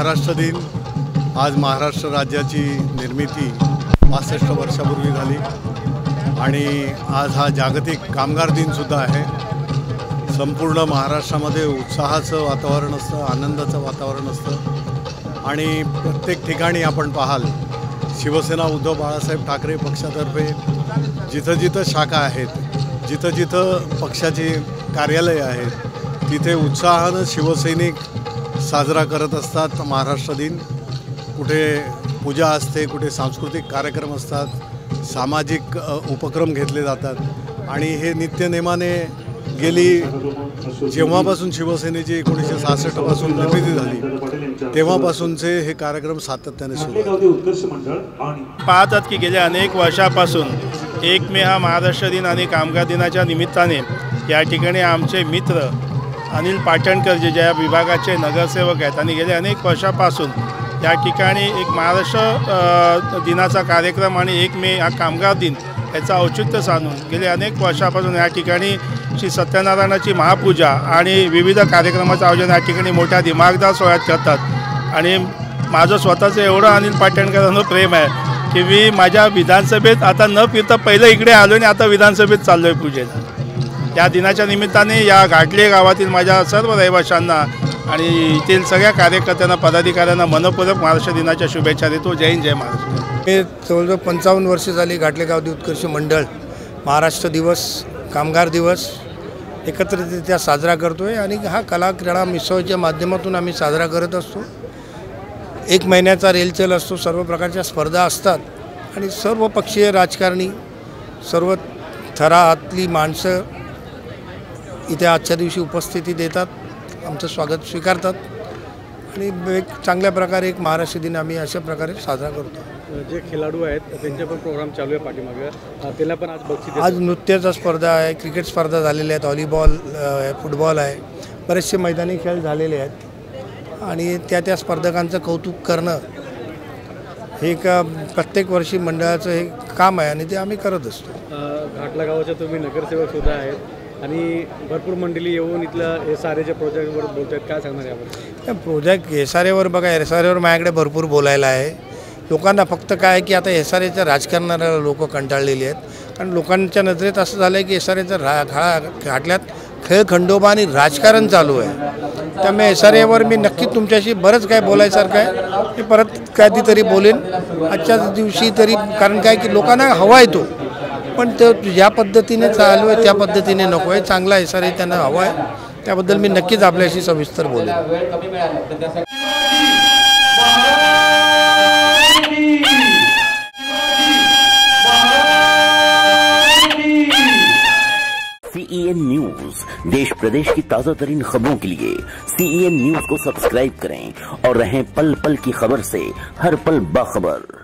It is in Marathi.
महाराष्ट्र दिन आज महाराष्ट्र राज्याची निर्मिती 65 वर्षापूर्वी झाली आणि आज हा जागतिक कामगार दिन सुद्धा आहे। संपूर्ण महाराष्ट्रामध्ये उत्साहाचं वातावरण असतं, आनंदाचं वातावरण असतं आणि प्रत्येक ठिकाणी आपण पाहाल शिवसेना उद्धव बाळासाहेब ठाकरे पक्षातर्फे जिथं जिथं शाखा आहेत, जिथं जिथं पक्षाची कार्यालय आहेत, तिथे उत्साहानं शिवसैनिक साजरा करत असतात महाराष्ट्र दिन। कुठे पूजा असते, कुठे सांस्कृतिक कार्यक्रम असतात, सामाजिक उपक्रम घेतले जातात आणि हे नित्यनेमाने गेली जेव्हापासून शिवसेनेची 1966 पासून निर्मिती झाली तेव्हापासूनचे हे कार्यक्रम सातत्याने सुरू आहेत। पाहतात की गेल्या अनेक वर्षापासून 1 मे हा महाराष्ट्र दिन आणि कामगार दिनाच्या निमित्ताने या ठिकाणी आमचे मित्र अनिल पाटणकर जे ज्या विभागाचे नगरसेवक आहेत आणि गेल्या अनेक वर्षापासून या ठिकाणी एक महाराष्ट्र दिनाचा कार्यक्रम आणि 1 मे हा कामगार दिन याचा औचित्य साधून गेले अनेक वर्षापासून या ठिकाणी श्री सत्यनारायणाची महापूजा आणि विविध कार्यक्रमाचं आयोजन या ठिकाणी मोठ्या दिमागदार सोहळ्यात करतात। आणि माझं स्वतःचं एवढं अनिल पाटणकरांवर प्रेम आहे की मी माझ्या विधानसभेत आता न फिरता पहिलं इकडे आलो आणि आता विधानसभेत चाललो आहे पूजेला। या दिनाच्या निमित्ताने या घाटले गावातील माझ्या सर्व रहिवाशांना आणि येथील सगळ्या कार्यकर्त्यांना पदाधिकाऱ्यांना मनपूर्वक महाराष्ट्र दिनाच्या शुभेच्छा देतो। जय हिंद, जय महाराष्ट्र। हे जवळजवळ 55 वर्ष झाली घाटले गाव उत्कर्ष मंडळ महाराष्ट्र दिवस, कामगार दिवस एकत्रितरित्या साजरा करतो आहे आणि हा कला क्रीडा मिसळच्या माध्यमातून आम्ही साजरा करत असतो। 1 महिन्याचा रेलचेल असतो, सर्व प्रकारच्या स्पर्धा असतात आणि सर्व पक्षीय राजकारणी, सर्व थरातली माणसं इथे आजच्या दिवशी उपस्थिती देतात, आमचं स्वागत स्वीकारतात आणि एक चांगल्या प्रकारे एक महाराष्ट्र दिन आम्ही अशा प्रकारे साजरा करतो। जे खेळाडू आहेत त्यांचे पण प्रोग्राम चालू आहे पाठीमागे, त्यांना पण आज बक्षीस, आज नृत्याचा स्पर्धा आहे, क्रिकेट स्पर्धा झालेल्या आहेत, व्हॉलीबॉल आहे, फुटबॉल आहे, बरेचसे मैदानी खेळ झालेले आहेत आणि त्या स्पर्धकांचं कौतुक करणं हे एक प्रत्येक वर्षी मंडळाचं हे काम आहे आणि ते आम्ही करत असतो। घाटला गावाचे तुम्ही नगरसेवक सुद्धा आहेत आणि भरपूर मंडळी येऊन इथलं SRAच्या प्रोजेक्टवर बोलत आहेत, काय सांगणार यावर? प्रोजेक्ट SRAवर बघा, SRAवर माझ्याकडे भरपूर बोलायला आहे। लोकांना फक्त काय आहे की आता SRAच्या राजकारणाला लोक कंटाळलेली आहेत, कारण लोकांच्या नजरेत असं झालं आहे की SRAचं घाटल्यात खेळखंडोबा आणि राजकारण चालू आहे। त्यामुळे SRAवर मी नक्की तुमच्याशी बरंच काय बोलायसारखं आहे, मी परत कधीतरी बोलेन आजच्याच दिवशी तरी, कारण काय की लोकांना हवा आहे तो, पण तो ज्या पद्धतीने चालू आहे त्या पद्धतीने नको आहे। चांगला SRA त्यांना हवा आहे, त्याबद्दल मी नक्कीच आपल्याशी सविस्तर बोलेन। CEN न्यूज, देश प्रदेश की ताजा तरीन खबरों के लिए CEN न्यूज को सब्सक्राइब करें और रहें पल पल की खबर से हर पल बाखबर।